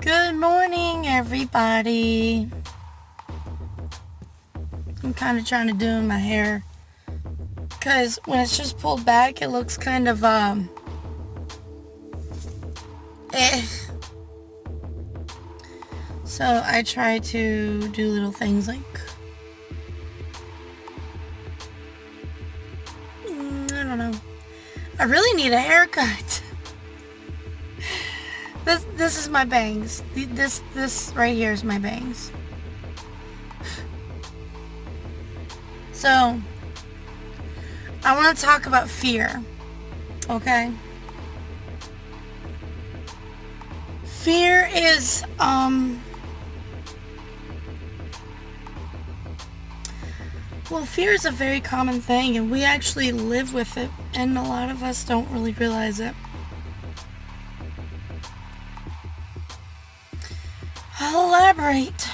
Good morning, everybody. I'm kind of trying to do my hair because when it's just pulled back, it looks kind of, eh. So I try to do little things like, I don't know. I really need a haircut. This is my bangs. This right here is my bangs. So, I want to talk about fear. Okay? Fear is, fear is a very common thing, and we actually live with it, and a lot of us don't really realize it. I'll elaborate.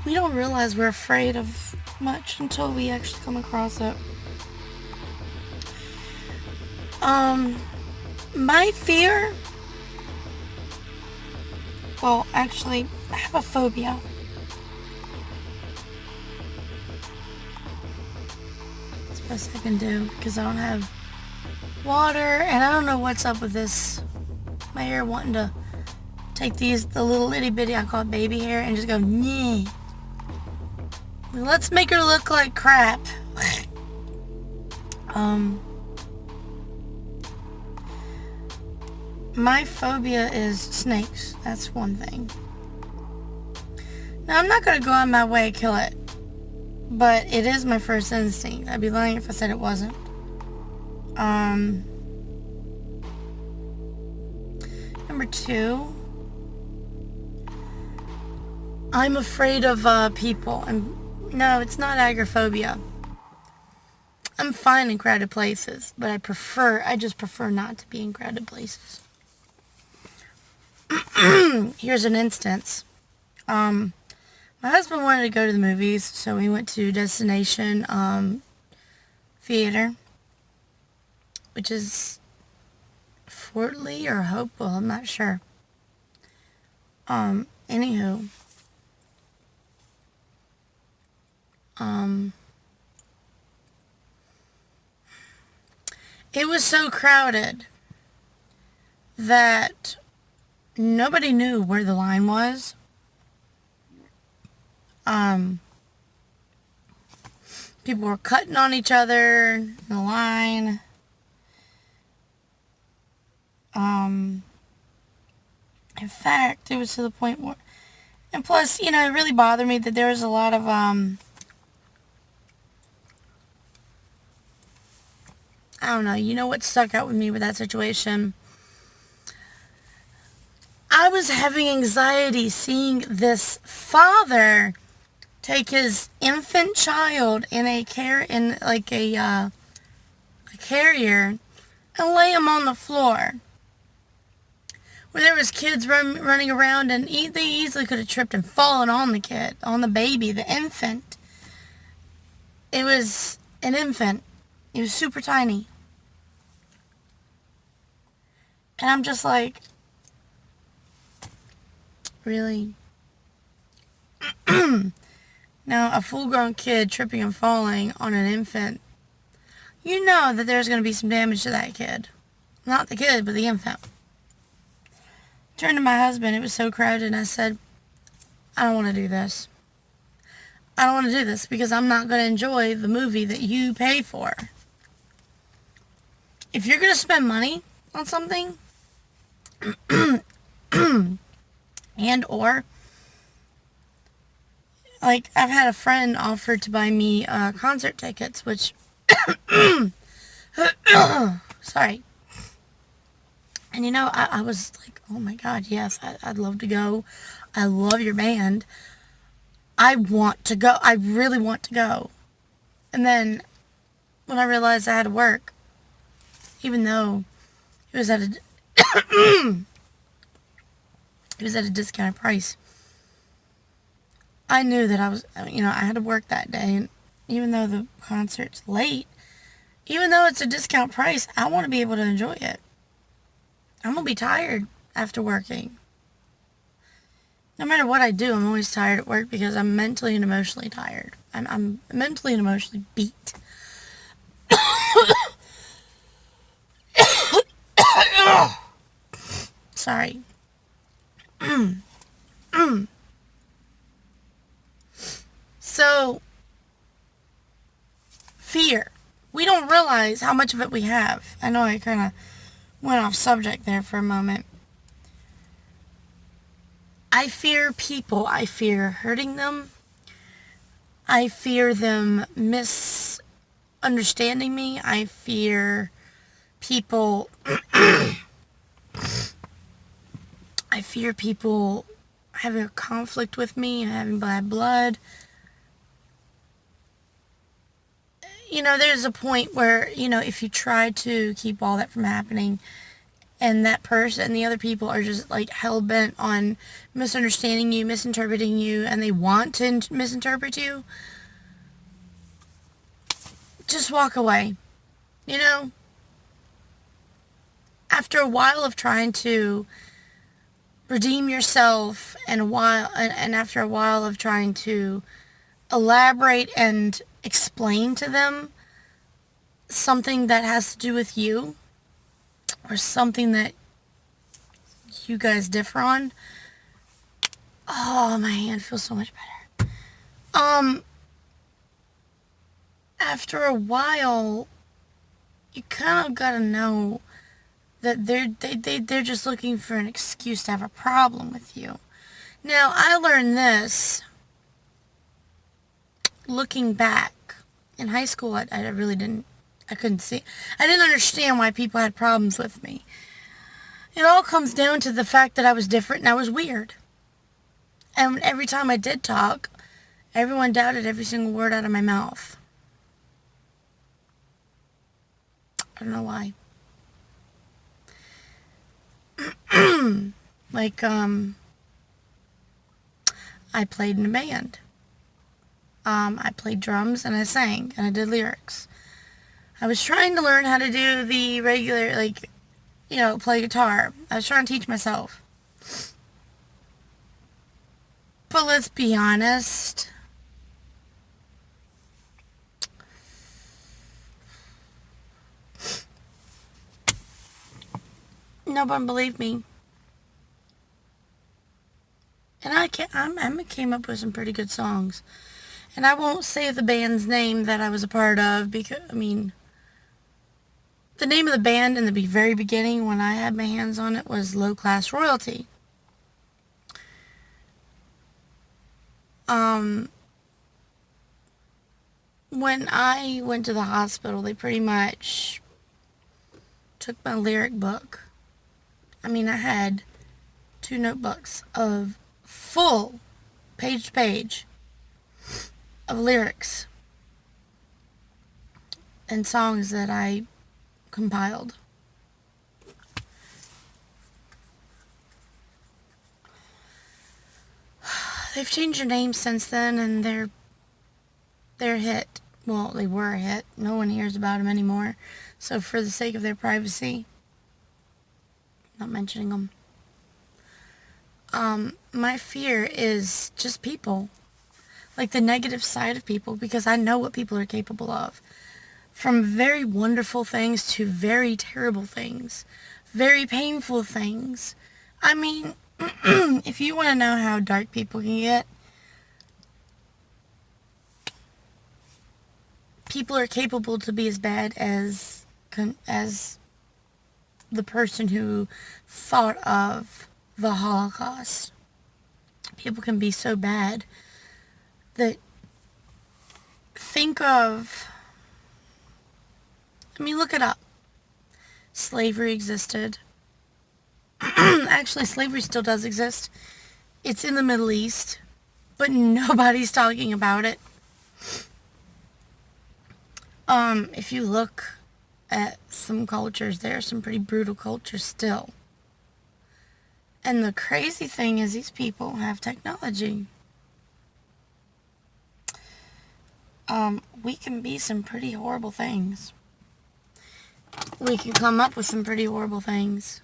We don't realize we're afraid of much until we actually come across it. My fear, actually, I have a phobia. That's the best I can do, because I don't have water, and I don't know what's up with this. My hair wanting to take the little itty bitty, I call it baby hair, and just go, nyeh. Let's make her look like crap. My phobia is snakes. That's one thing. Now, I'm not going to go on my way to kill it, but it is my first instinct. I'd be lying if I said it wasn't. Number 2, I'm afraid of people. No, it's not agoraphobia. I'm fine in crowded places, but I just prefer not to be in crowded places. Here's an instance. My husband wanted to go to the movies, so we went to Destination Theater, which is Fort Lee or Hopewell, I'm not sure. Anywho. It was so crowded that nobody knew where the line was. People were cutting on each other in the line. In fact, it was to the point where, and plus, it really bothered me that there was a lot of, I don't know, what stuck out with me with that situation? I was having anxiety seeing this father take his infant child in a carrier and lay him on the floor. Where there was kids running around, and they easily could have tripped and fallen on the kid, on the baby, the infant. It was an infant. It was super tiny. And I'm just like, really? Now, a full-grown kid tripping and falling on an infant, you know that there's going to be some damage to that kid. Not the kid, but the infant. Turned to my husband. It was so crowded, and I said, I don't want to do this. I don't want to do this because I'm not going to enjoy the movie that you pay for. If you're going to spend money on something, and or, like, I've had a friend offer to buy me concert tickets, which, sorry. And I was like, oh my God, yes, I'd love to go. I love your band. I want to go. I really want to go. And then when I realized I had to work, even though it was at a discounted price, I knew that I had to work that day. And even though the concert's late, even though it's a discount price, I want to be able to enjoy it. I'm going to be tired after working. No matter what I do, I'm always tired at work because I'm mentally and emotionally tired. I'm mentally and emotionally beat. Sorry. So, fear. We don't realize how much of it we have. I know I kind of went off subject there for a moment. I fear people. I fear hurting them. I fear them misunderstanding me. I fear people... I fear people having a conflict with me and having bad blood. You know, there's a point where, you know, if you try to keep all that from happening and that person, the other people are just like hell-bent on misunderstanding you, misinterpreting you, and they want to misinterpret you, just walk away. You know? After a while of trying to redeem yourself and after a while of trying to elaborate and explain to them something that has to do with you or something that you guys differ on. Oh, my hand feels so much better. After a while, you kind of gotta know that they're just looking for an excuse to have a problem with you. Now, I learned this looking back. In high school, I really didn't, I didn't understand why people had problems with me. It all comes down to the fact that I was different and I was weird. And every time I did talk, everyone doubted every single word out of my mouth. I don't know why. Like, I played in a band. I played drums and I sang and I did lyrics. I was trying to learn how to do the regular, like, you know, play guitar. I was trying to teach myself. But let's be honest. No one believed me. And I came up with some pretty good songs. And I won't say the band's name that I was a part of because, I mean, the name of the band in the very beginning when I had my hands on it was Low Class Royalty. When I went to the hospital, they pretty much took my lyric book. I mean, I had 2 notebooks of full page to page of lyrics and songs that I compiled. They've changed their names since then, and they're a hit. Well, they were a hit. No one hears about them anymore. So for the sake of their privacy, not mentioning them. My fear is just people. Like the negative side of people, because I know what people are capable of. From very wonderful things to very terrible things. Very painful things. I mean, if you want to know how dark people can get, people are capable to be as bad as the person who thought of the Holocaust. People can be so bad that think of, I mean, look it up. Slavery existed. Actually, slavery still does exist. It's in the Middle East, but nobody's talking about it. If you look at some cultures, there are some pretty brutal cultures still. And the crazy thing is these people have technology. We can be some pretty horrible things. We can come up with some pretty horrible things.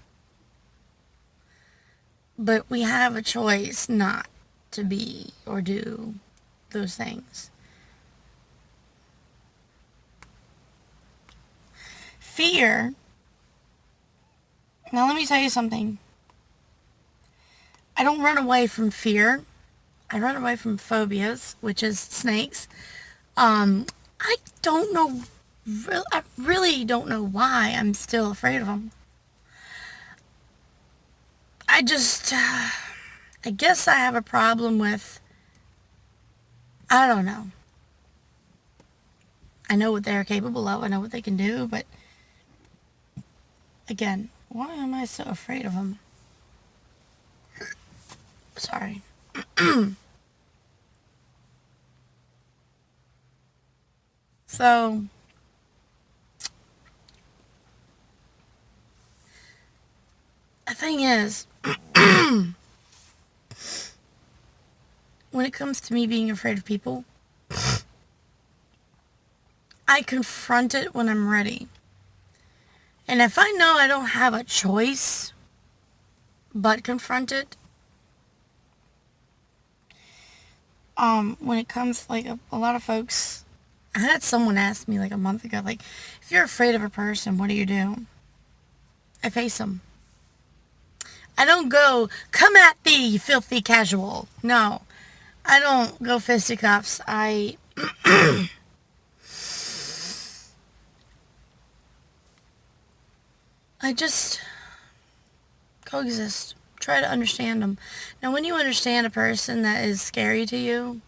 But we have a choice not to be or do those things. Fear. Now let me tell you something. I don't run away from fear. I run away from phobias, which is snakes. I don't know. I really don't know why I'm still afraid of them. I guess I have a problem with, I don't know. I know what they're capable of. I know what they can do, but again, why am I so afraid of them? Sorry. So, the thing is, when it comes to me being afraid of people, I confront it when I'm ready. And if I know I don't have a choice but confront it, when it comes, like, a lot of folks, I had someone ask me, like, a month ago, like, if you're afraid of a person, what do you do? I face them. I don't go, come at thee, you filthy casual. No, I don't go fisticuffs. I just coexist. Try to understand them. Now, when you understand a person that is scary to you,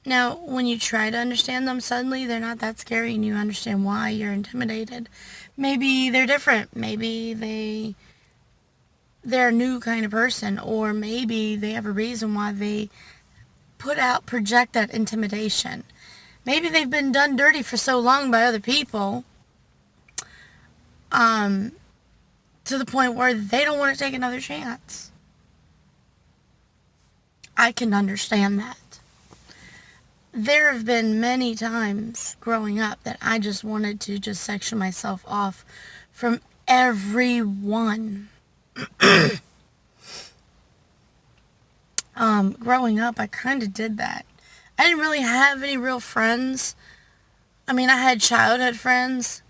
now, when you try to understand them, suddenly they're not that scary and you understand why you're intimidated. Maybe they're different. Maybe they're a new kind of person, or maybe they have a reason why they project that intimidation. Maybe they've been done dirty for so long by other people, to the point where they don't want to take another chance. I can understand that. There have been many times growing up that I just wanted to just section myself off from everyone. Growing up, I kind of did that. I didn't really have any real friends. I mean, I had childhood friends,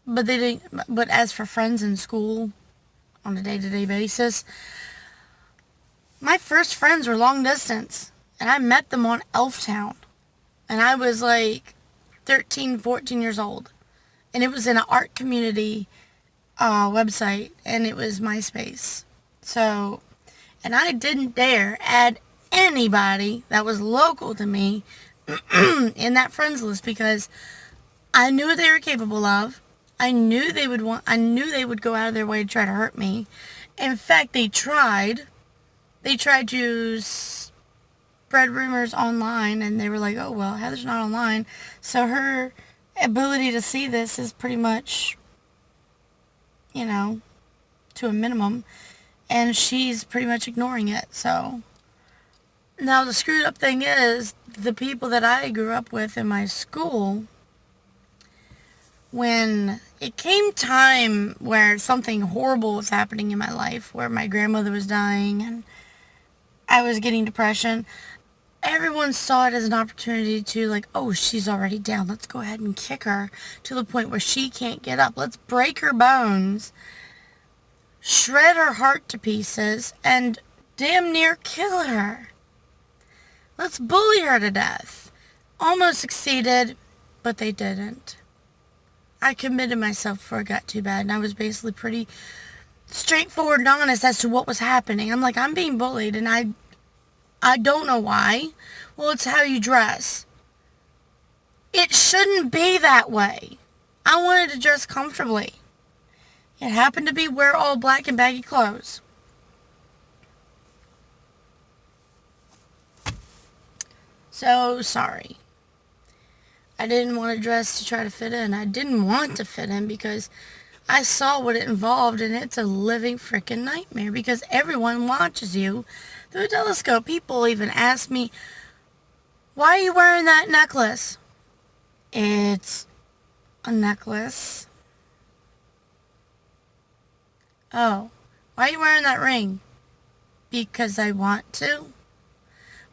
but they didn't. But as for friends in school, on a day-to-day basis, my first friends were long distance, and I met them on Elftown, and I was like 13, 14 years old, and it was in an art community website, and it was MySpace. So, and I didn't dare add anybody that was local to me in that friends list because I knew what they were capable of. I knew they would go out of their way to try to hurt me. In fact, they tried to spread rumors online, and they were like, oh, well, Heather's not online, so her ability to see this is pretty much, to a minimum, and she's pretty much ignoring it. So now the screwed up thing is, the people that I grew up with in my school, when it came time where something horrible was happening in my life, where my grandmother was dying and I was getting depression, everyone saw it as an opportunity to, like, oh, she's already down, let's go ahead and kick her to the point where she can't get up. Let's break her bones, shred her heart to pieces, and damn near kill her. Let's bully her to death. Almost succeeded, but they didn't. I committed myself before it got too bad, and I was basically pretty straightforward and honest as to what was happening. I'm like, I'm being bullied, and I don't know why. Well, it's how you dress. It shouldn't be that way. I wanted to dress comfortably. It happened to be wear all black and baggy clothes. So, sorry. I didn't want to dress to try to fit in. I didn't want to fit in because I saw what it involved, and it's a living freaking nightmare because everyone watches you through a telescope. People even ask me, why are you wearing that necklace? It's a necklace Oh, why are you wearing that ring? Because I want to.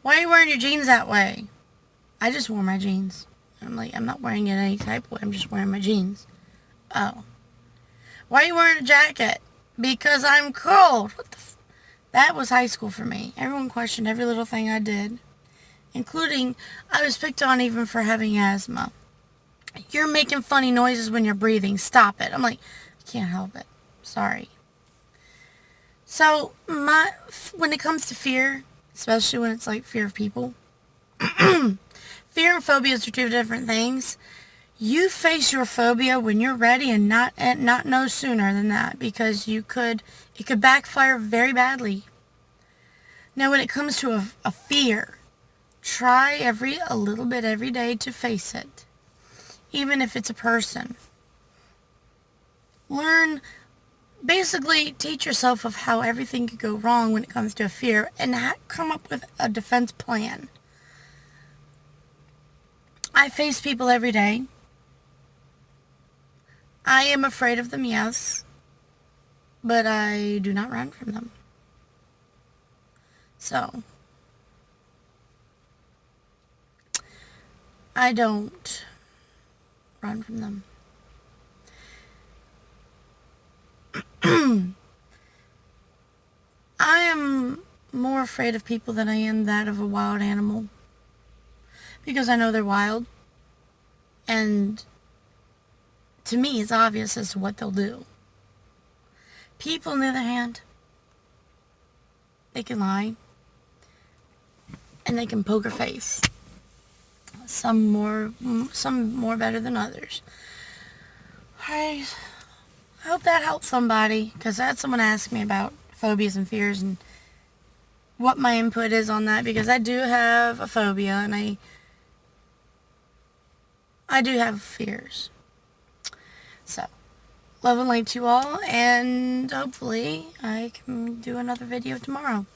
Why are you wearing your jeans that way? I just wore my jeans. I'm like, I'm not wearing it any type of way. I'm just wearing my jeans. Oh. Why are you wearing a jacket? Because I'm cold. What the That was high school for me. Everyone questioned every little thing I did, including I was picked on even for having asthma. You're making funny noises when you're breathing. Stop it. I'm like, I can't help it. Sorry. So, when it comes to fear, especially when it's like fear of people, fear and phobias are two different things. You face your phobia when you're ready and not no sooner than that, because it could backfire very badly. Now, when it comes to a fear, try a little bit every day to face it, even if it's a person. Basically teach yourself of how everything could go wrong when it comes to a fear, and come up with a defense plan. I face people every day. I am afraid of them, yes, but I do not run from them. So, I don't run from them. I am more afraid of people than I am that of a wild animal, because I know they're wild, and to me it's obvious as to what they'll do. People, on the other hand, they can lie, and they can poker face. Some more better than others. I hope that helps somebody, because I had someone ask me about phobias and fears and what my input is on that, because I do have a phobia, and I do have fears. So, love and light to you all, and hopefully I can do another video tomorrow.